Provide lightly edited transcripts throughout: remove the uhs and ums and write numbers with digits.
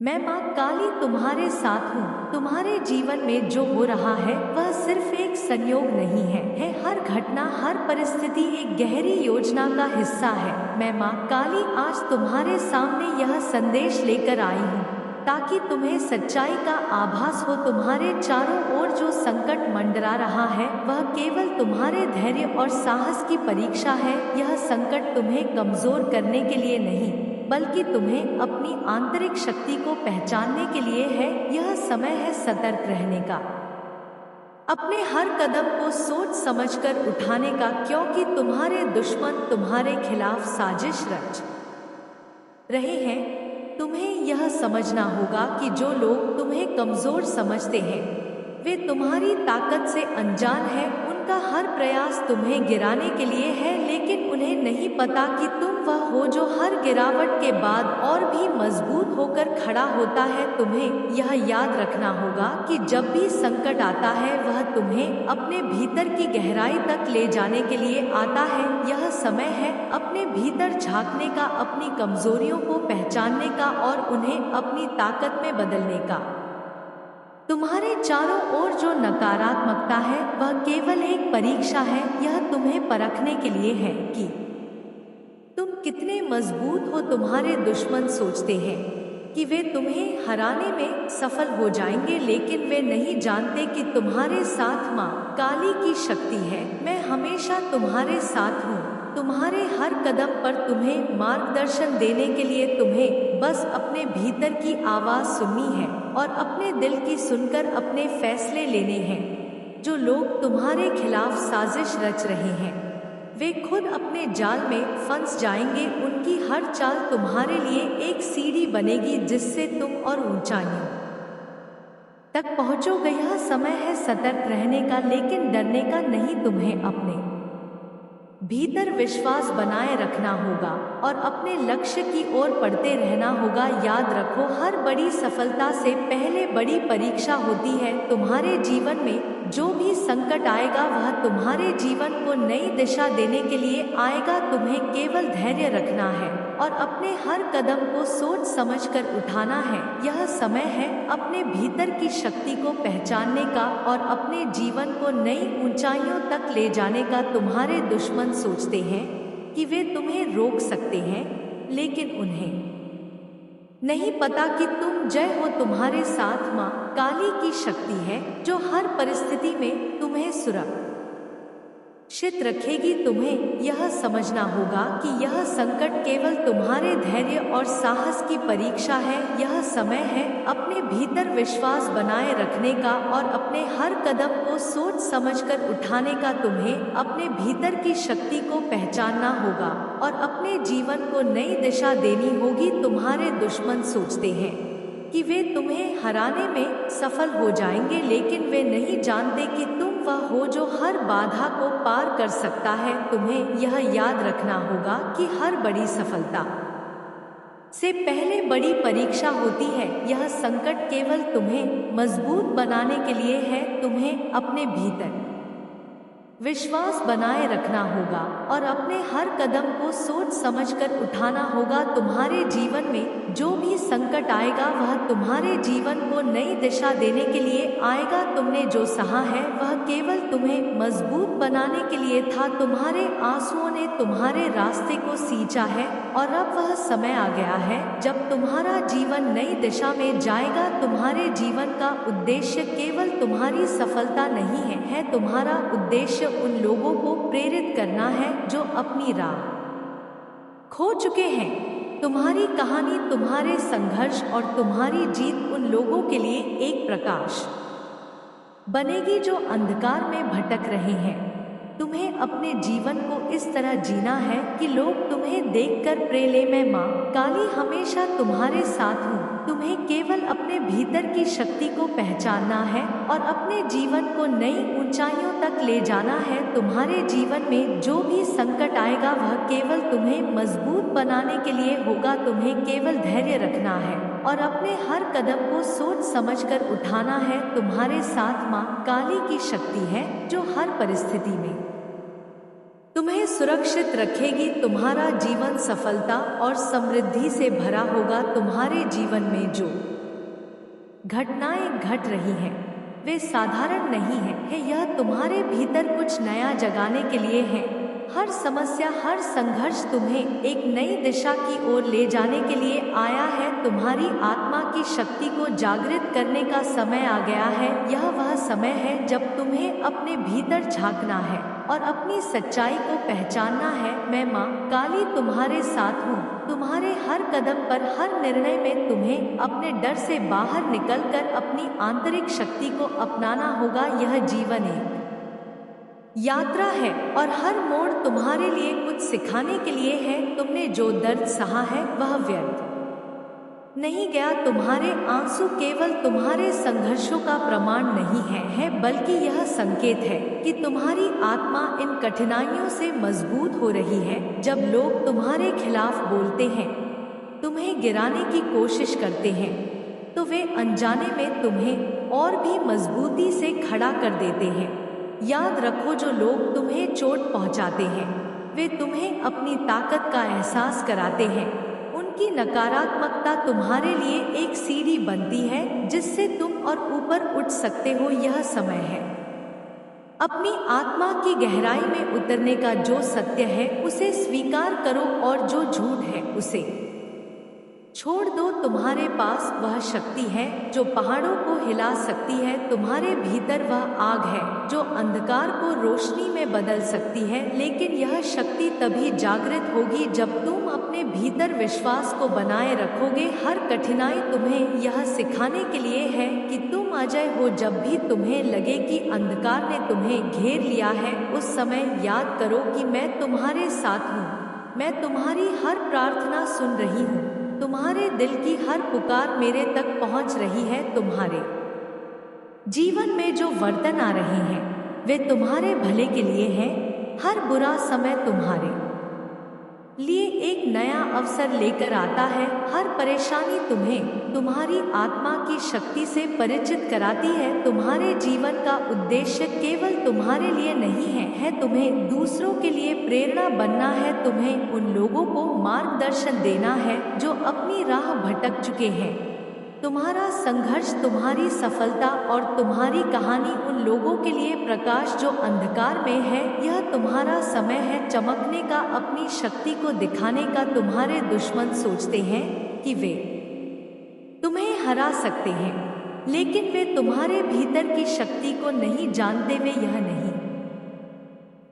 मैं माँ काली तुम्हारे साथ हूँ। तुम्हारे जीवन में जो हो रहा है वह सिर्फ एक संयोग नहीं है। हर घटना, हर परिस्थिति एक गहरी योजना का हिस्सा है। मैं माँ काली आज तुम्हारे सामने यह संदेश लेकर आई हूँ ताकि तुम्हें सच्चाई का आभास हो। तुम्हारे चारों ओर जो संकट मंडरा रहा है वह केवल तुम्हारे धैर्य और साहस की परीक्षा है। यह संकट तुम्हें कमजोर करने के लिए नहीं, बल्कि तुम्हें अपनी आंतरिक शक्ति को पहचानने के लिए है। यह समय है सतर्क रहने का, अपने हर कदम को सोच समझकर उठाने का, क्योंकि तुम्हारे दुश्मन तुम्हारे खिलाफ साजिश रच रहे हैं। तुम्हें यह समझना होगा कि जो लोग तुम्हें कमजोर समझते हैं वे तुम्हारी ताकत से अनजान हैं। उनका हर प्रयास तुम्हें गिराने के लिए है, लेकिन उन्हें नहीं पता कि तुम वह हो जो हर गिरावट के बाद और भी मजबूत होकर खड़ा होता है। तुम्हें यह याद रखना होगा कि जब भी संकट आता है वह तुम्हें अपने भीतर की गहराई तक ले जाने के लिए आता है। यह समय है अपने भीतर झांकने का, अपनी कमजोरियों को पहचानने का और उन्हें अपनी ताकत में बदलने का। तुम्हारे चारों ओर जो नकारात्मकता है वह केवल एक परीक्षा है। यह तुम्हें परखने के लिए है कि तुम कितने मजबूत हो। तुम्हारे दुश्मन सोचते हैं कि वे तुम्हें हराने में सफल हो जाएंगे, लेकिन वे नहीं जानते कि तुम्हारे साथ माँ काली की शक्ति है। मैं हमेशा तुम्हारे साथ हूँ। तुम्हारे हर कदम पर तुम्हें मार्गदर्शन देने के लिए तुम्हें बस अपने भीतर की आवाज सुननी है और अपने दिल की सुनकर अपने फैसले लेने हैं। जो लोग तुम्हारे खिलाफ साजिश रच रहे हैं वे खुद अपने जाल में फंस जाएंगे। उनकी हर चाल तुम्हारे लिए एक सीढ़ी बनेगी जिससे तुम और ऊंचाइयों तक पहुंचोगे। यह समय है सतर्क रहने का, लेकिन डरने का नहीं। तुम्हें अपने भीतर विश्वास बनाए रखना होगा और अपने लक्ष्य की ओर बढ़ते रहना होगा। याद रखो, हर बड़ी सफलता से पहले बड़ी परीक्षा होती है। तुम्हारे जीवन में जो भी संकट आएगा वह तुम्हारे जीवन को नई दिशा देने के लिए आएगा। तुम्हें केवल धैर्य रखना है और अपने हर कदम को सोच समझकर उठाना है। यह समय है अपने भीतर की शक्ति को पहचानने का और अपने जीवन को नई ऊंचाइयों तक ले जाने का। तुम्हारे दुश्मन सोचते हैं कि वे तुम्हें रोक सकते हैं, लेकिन उन्हें नहीं पता कि तुम जय हो। तुम्हारे साथ माँ काली की शक्ति है जो हर परिस्थिति में तुम्हें सुरक्षित रखेगी। तुम्हें यह समझना होगा कि यह संकट केवल तुम्हारे धैर्य और साहस की परीक्षा है। यह समय है अपने भीतर विश्वास बनाए रखने का और अपने हर कदम को सोच समझकर उठाने का। तुम्हें अपने भीतर की शक्ति को पहचानना होगा और अपने जीवन को नई दिशा देनी होगी। तुम्हारे दुश्मन सोचते हैं कि वे तुम्हें हराने में सफल हो जाएंगे, लेकिन वे नहीं जानते कि तुम वह हो जो हर बाधा को पार कर सकता है। तुम्हें यह याद रखना होगा कि हर बड़ी सफलता से पहले बड़ी परीक्षा होती है। यह संकट केवल तुम्हें मजबूत बनाने के लिए है। तुम्हें अपने भीतर विश्वास बनाए रखना होगा और अपने हर कदम को सोच समझकर उठाना होगा। तुम्हारे जीवन में जो भी संकट आएगा वह तुम्हारे जीवन को नई दिशा देने के लिए आएगा। तुमने जो सहा है वह केवल तुम्हें मजबूत बनाने के लिए था। तुम्हारे आंसुओं ने तुम्हारे रास्ते को सींचा है और अब वह समय आ गया है जब तुम्हारा जीवन नई दिशा में जाएगा। तुम्हारे जीवन का उद्देश्य केवल तुम्हारी सफलता नहीं है। तुम्हारा उद्देश्य उन लोगों को प्रेरित करना है जो अपनी राह खो चुके हैं। तुम्हारी कहानी, तुम्हारे संघर्ष और तुम्हारी जीत उन लोगों के लिए एक प्रकाश बनेगी जो अंधकार में भटक रहे हैं। तुम्हें अपने जीवन को इस तरह जीना है कि लोग तुम्हें देखकर प्रेरे। मैं माँ काली हमेशा तुम्हारे साथ हूँ। तुम्हें केवल अपने भीतर की शक्ति को पहचानना है और अपने जीवन को नई ऊंचाइयों तक ले जाना है। तुम्हारे जीवन में जो भी संकट आएगा वह केवल तुम्हें मजबूत बनाने के लिए होगा। तुम्हें केवल धैर्य रखना है और अपने हर कदम को सोच समझकर उठाना है। तुम्हारे साथ माँ काली की शक्ति है जो हर परिस्थिति में तुम्हें सुरक्षित रखेगी। तुम्हारा जीवन सफलता और समृद्धि से भरा होगा। तुम्हारे जीवन में जो घटनाएं घट रही हैं वे साधारण नहीं हैं। यह तुम्हारे भीतर कुछ नया जगाने के लिए है। हर समस्या, हर संघर्ष तुम्हें एक नई दिशा की ओर ले जाने के लिए आया है। तुम्हारी आत्मा की शक्ति को जागृत करने का समय आ गया है। यह वह समय है जब तुम्हें अपने भीतर झांकना है और अपनी सच्चाई को पहचानना है। मैं माँ काली तुम्हारे साथ हूँ। तुम्हारे हर कदम पर, हर निर्णय में तुम्हें अपने डर से बाहर निकलकर अपनी आंतरिक शक्ति को अपनाना होगा। यह जीवन एक यात्रा है और हर मोड़ तुम्हारे लिए कुछ सिखाने के लिए है। तुमने जो दर्द सहा है वह व्यर्थ नहीं गया। तुम्हारे आंसू केवल तुम्हारे संघर्षों का प्रमाण नहीं है, बल्कि यह संकेत है कि तुम्हारी आत्मा इन कठिनाइयों से मजबूत हो रही है। जब लोग तुम्हारे खिलाफ बोलते हैं, तुम्हें गिराने की कोशिश करते हैं, तो वे अनजाने में तुम्हें और भी मजबूती से खड़ा कर देते हैं। याद रखो, जो लोग तुम्हें चोट पहुंचाते हैं वे तुम्हें अपनी ताकत का एहसास कराते हैं। उनकी नकारात्मकता तुम्हारे लिए एक सीढ़ी बनती है जिससे तुम और ऊपर उठ सकते हो। यह समय है अपनी आत्मा की गहराई में उतरने का। जो सत्य है उसे स्वीकार करो और जो झूठ है उसे छोड़ दो। तुम्हारे पास वह शक्ति है जो पहाड़ों को हिला सकती है। तुम्हारे भीतर वह आग है जो अंधकार को रोशनी में बदल सकती है। लेकिन यह शक्ति तभी जागृत होगी जब तुम अपने भीतर विश्वास को बनाए रखोगे। हर कठिनाई तुम्हें यह सिखाने के लिए है कि तुम अजय हो। जब भी तुम्हें लगे कि अंधकार ने तुम्हें घेर लिया है, उस समय याद करो कि मैं तुम्हारे साथ हूँ। मैं तुम्हारी हर प्रार्थना सुन रही हूँ। तुम्हारे दिल की हर पुकार मेरे तक पहुंच रही है। तुम्हारे जीवन में जो वर्तन आ रहे हैं वे तुम्हारे भले के लिए हैं। हर बुरा समय तुम्हारे लिए एक नया अवसर लेकर आता है। हर परेशानी तुम्हें तुम्हारी आत्मा की शक्ति से परिचित कराती है। तुम्हारे जीवन का उद्देश्य केवल तुम्हारे लिए नहीं है, तुम्हें दूसरों के लिए प्रेरणा बनना है। तुम्हें उन लोगों को मार्गदर्शन देना है जो अपनी राह भटक चुके हैं। तुम्हारा संघर्ष तुम्हारी सफलता और तुम्हारी कहानी उन लोगों के लिए प्रकाश जो अंधकार में है। यह तुम्हारा समय है चमकने का, अपनी शक्ति को दिखाने का। तुम्हारे दुश्मन सोचते हैं कि वे तुम्हें हरा सकते हैं, लेकिन वे तुम्हारे भीतर की शक्ति को नहीं जानते। वे यह नहीं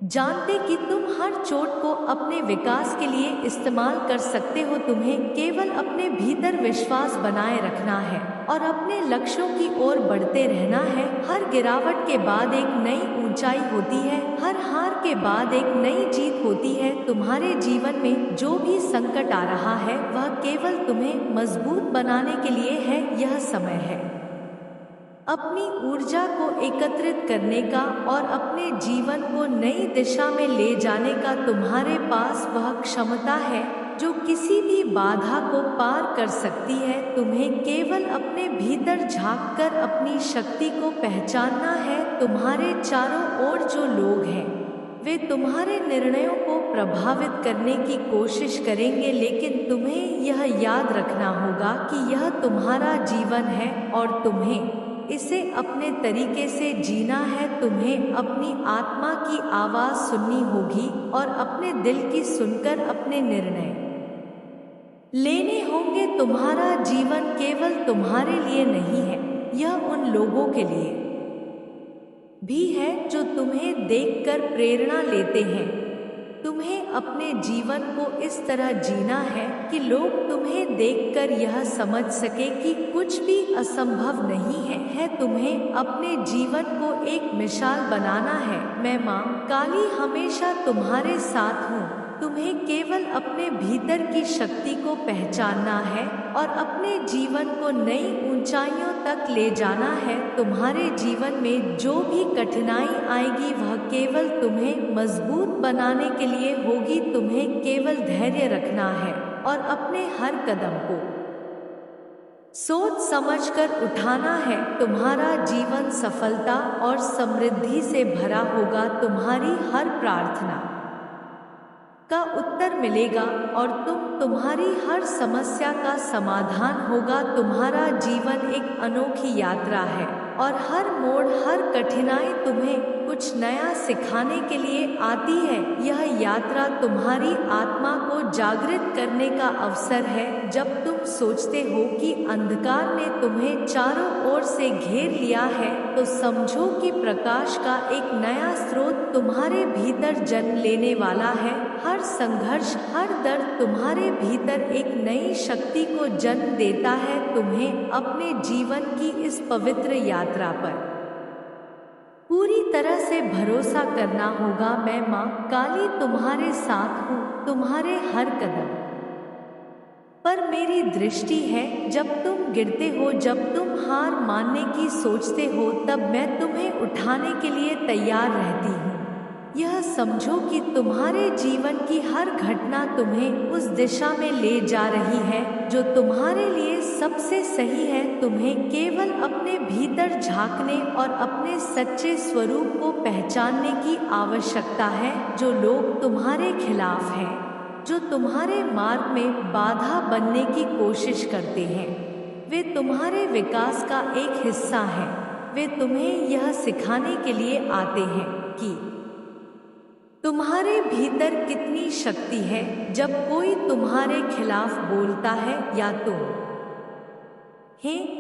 जानते कि तुम हर चोट को अपने विकास के लिए इस्तेमाल कर सकते हो। तुम्हें केवल अपने भीतर विश्वास बनाए रखना है और अपने लक्ष्यों की ओर बढ़ते रहना है। हर गिरावट के बाद एक नई ऊंचाई होती है, हर हार के बाद एक नई जीत होती है। तुम्हारे जीवन में जो भी संकट आ रहा है वह केवल तुम्हें मजबूत बनाने के लिए है। यह समय है अपनी ऊर्जा को एकत्रित करने का और अपने जीवन को नई दिशा में ले जाने का। तुम्हारे पास वह क्षमता है जो किसी भी बाधा को पार कर सकती है। तुम्हें केवल अपने भीतर झांककर अपनी शक्ति को पहचानना है। तुम्हारे चारों ओर जो लोग हैं वे तुम्हारे निर्णयों को प्रभावित करने की कोशिश करेंगे, लेकिन तुम्हें यह याद रखना होगा कि यह तुम्हारा जीवन है और तुम्हें इसे अपने तरीके से जीना है। तुम्हें अपनी आत्मा की आवाज़ सुननी होगी और अपने दिल की सुनकर अपने निर्णय लेने होंगे। तुम्हारा जीवन केवल तुम्हारे लिए नहीं है, यह उन लोगों के लिए भी है जो तुम्हें देखकर प्रेरणा लेते हैं। तुम्हें अपने जीवन को इस तरह जीना है कि लोग तुम्हें देखकर यह समझ सके कि कुछ भी असंभव नहीं है। तुम्हें अपने जीवन को एक मिसाल बनाना है। मैं माँ काली हमेशा तुम्हारे साथ हूँ। तुम्हें केवल अपने भीतर की शक्ति को पहचानना है और अपने जीवन को नई ऊंचाइयों तक ले जाना है। तुम्हारे जीवन में जो भी कठिनाई आएगी वह केवल तुम्हें मजबूत बनाने के लिए होगी। तुम्हें केवल धैर्य रखना है और अपने हर कदम को सोच समझकर उठाना है। तुम्हारा जीवन सफलता और समृद्धि से भरा होगा। तुम्हारी हर प्रार्थना का उत्तर मिलेगा और तुम्हारी हर समस्या का समाधान होगा। तुम्हारा जीवन एक अनोखी यात्रा है और हर मोड़, हर कठिनाई तुम्हें कुछ नया सिखाने के लिए आती है। यह यात्रा तुम्हारी आत्मा को जागृत करने का अवसर है। जब तुम सोचते हो कि अंधकार ने तुम्हें चारों ओर से घेर लिया है, तो समझो कि प्रकाश का एक नया स्रोत तुम्हारे भीतर जन्म लेने वाला है। हर संघर्ष, हर दर्द तुम्हारे भीतर एक नई शक्ति को जन्म देता है। तुम्हें अपने जीवन की इस पवित्र यात्रा पर पूरी तरह से भरोसा करना होगा। मैं माँ काली तुम्हारे साथ हूँ, तुम्हारे हर कदम पर मेरी दृष्टि है। जब तुम गिरते हो, जब तुम हार मानने की सोचते हो, तब मैं तुम्हें उठाने के लिए तैयार रहती हूँ। यह समझो कि तुम्हारे जीवन की हर घटना तुम्हें उस दिशा में ले जा रही है जो तुम्हारे लिए सबसे सही है। तुम्हें केवल अपने भीतर झांकने और अपने सच्चे स्वरूप को पहचानने की आवश्यकता है। जो लोग तुम्हारे खिलाफ हैं, जो तुम्हारे मार्ग में बाधा बनने की कोशिश करते हैं, वे तुम्हारे विकास का एक हिस्सा हैं। वे तुम्हें यह सिखाने के लिए आते हैं कि तुम्हारे भीतर कितनी शक्ति है। जब कोई तुम्हारे खिलाफ बोलता है या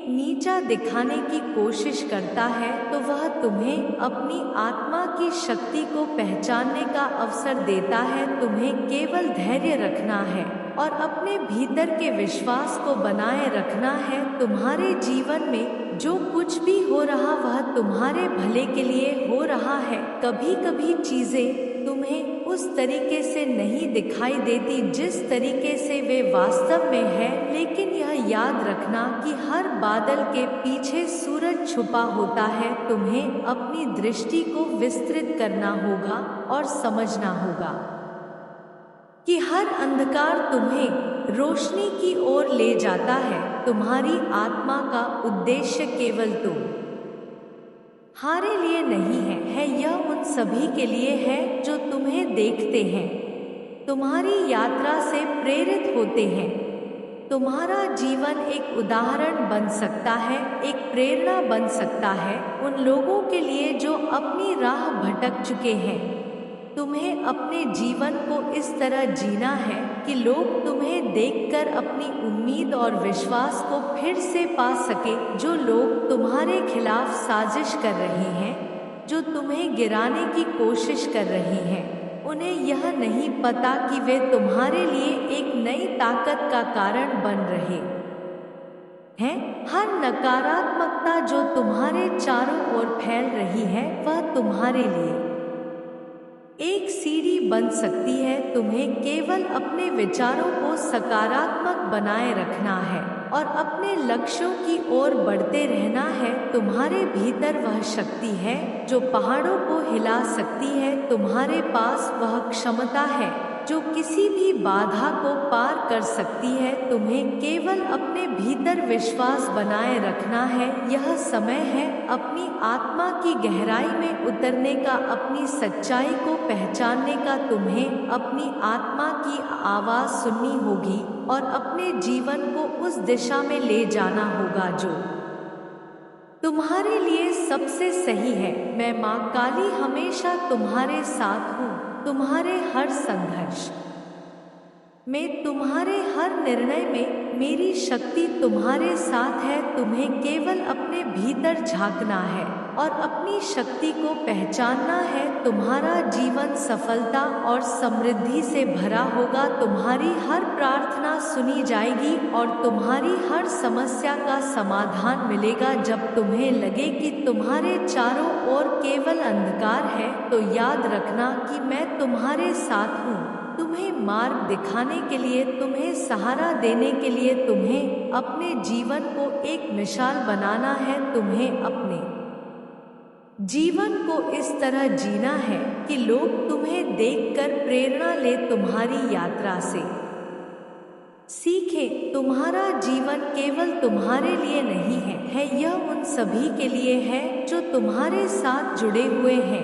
नीचा दिखाने की कोशिश करता है, तो वह तुम्हें अपनी आत्मा की शक्ति को पहचानने का अवसर देता है। तुम्हें केवल धैर्य रखना है और अपने भीतर के विश्वास को बनाए रखना है। तुम्हारे जीवन में जो कुछ भी हो रहा, वह तुम्हारे भले के लिए हो रहा है। कभी कभी चीजें तुम्हें उस तरीके से नहीं दिखाई देती जिस तरीके से वे वास्तव में है, लेकिन यह याद रखना कि हर बादल के पीछे सूरज छुपा होता है। तुम्हें अपनी दृष्टि को विस्तृत करना होगा और समझना होगा कि हर अंधकार तुम्हें रोशनी की ओर ले जाता है। तुम्हारी आत्मा का उद्देश्य केवल तुम्हारे लिए नहीं है, यह उन सभी के लिए है जो तुम्हें देखते हैं, तुम्हारी यात्रा से प्रेरित होते हैं। तुम्हारा जीवन एक उदाहरण बन सकता है, एक प्रेरणा बन सकता है उन लोगों के लिए जो अपनी राह भटक चुके हैं। तुम्हें अपने जीवन को इस तरह जीना है कि लोग तुम्हें देखकर अपनी उम्मीद और विश्वास को फिर से पा सके। जो लोग तुम्हारे खिलाफ साजिश कर रहे हैं, जो तुम्हें गिराने की कोशिश कर रहे हैं, उन्हें यह नहीं पता कि वे तुम्हारे लिए एक नई ताकत का कारण बन रहे हैं। हर नकारात्मकता जो तुम्हारे चारों ओर फैल रही है, वह तुम्हारे लिए एक सीढ़ी बन सकती है। तुम्हें केवल अपने विचारों को सकारात्मक बनाए रखना है और अपने लक्ष्यों की ओर बढ़ते रहना है। तुम्हारे भीतर वह शक्ति है जो पहाड़ों को हिला सकती है। तुम्हारे पास वह क्षमता है जो किसी भी बाधा को पार कर सकती है। तुम्हें केवल अपने भीतर विश्वास बनाए रखना है। यह समय है अपनी आत्मा की गहराई में उतरने का, अपनी सच्चाई को पहचानने का। तुम्हें अपनी आत्मा की आवाज़ सुननी होगी और अपने जीवन को उस दिशा में ले जाना होगा जो तुम्हारे लिए सबसे सही है। मैं माँ काली हमेशा तुम्हारे साथ हूँ, तुम्हारे हर संघर्ष में, तुम्हारे हर निर्णय में मेरी शक्ति तुम्हारे साथ है। तुम्हें केवल अपने भीतर झांकना है और अपनी शक्ति को पहचानना है। तुम्हारा जीवन सफलता और समृद्धि से भरा होगा। तुम्हारी हर प्रार्थना सुनी जाएगी और तुम्हारी हर समस्या का समाधान मिलेगा। जब तुम्हें लगे कि तुम्हारे चारों ओर केवल अंधकार है, तो याद रखना कि मैं तुम्हारे साथ हूँ। तुम्हें मार्ग दिखाने के लिए, तुम्हें सहारा देने के लिए, तुम्हें अपने जीवन को एक मिसाल बनाना है। तुम्हें अपने जीवन को इस तरह जीना है कि लोग तुम्हें देखकर प्रेरणा ले, तुम्हारी यात्रा से सीखे। तुम्हारा जीवन केवल तुम्हारे लिए नहीं है, यह उन सभी के लिए है जो तुम्हारे साथ जुड़े हुए हैं।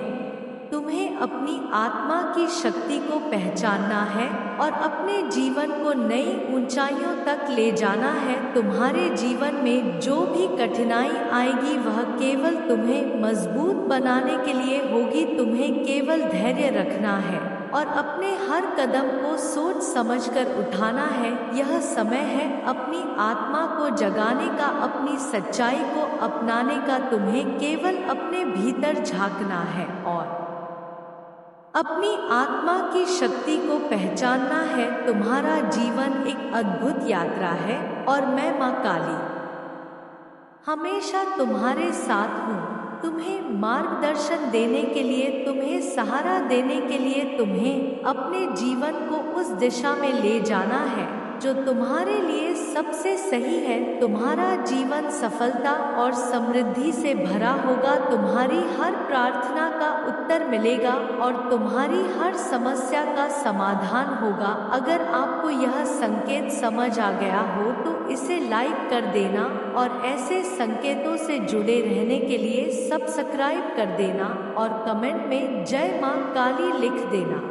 तुम्हें अपनी आत्मा की शक्ति को पहचानना है और अपने जीवन को नई ऊंचाइयों तक ले जाना है। तुम्हारे जीवन में जो भी कठिनाई आएगी वह केवल तुम्हें मजबूत बनाने के लिए होगी। तुम्हें केवल धैर्य रखना है और अपने हर कदम को सोच समझकर उठाना है। यह समय है अपनी आत्मा को जगाने का, अपनी सच्चाई को अपनाने का। तुम्हें केवल अपने भीतर झांकना है और अपनी आत्मा की शक्ति को पहचानना है। तुम्हारा जीवन एक अद्भुत यात्रा है और मैं माँ काली हमेशा तुम्हारे साथ हूँ। तुम्हें मार्गदर्शन देने के लिए, तुम्हें सहारा देने के लिए, तुम्हें अपने जीवन को उस दिशा में ले जाना है जो तुम्हारे लिए सबसे सही है। तुम्हारा जीवन सफलता और समृद्धि से भरा होगा। तुम्हारी हर प्रार्थना का उत्तर मिलेगा और तुम्हारी हर समस्या का समाधान होगा। अगर आपको यह संकेत समझ आ गया हो तो इसे लाइक कर देना और ऐसे संकेतों से जुड़े रहने के लिए सब्सक्राइब कर देना और कमेंट में जय मां काली लिख देना।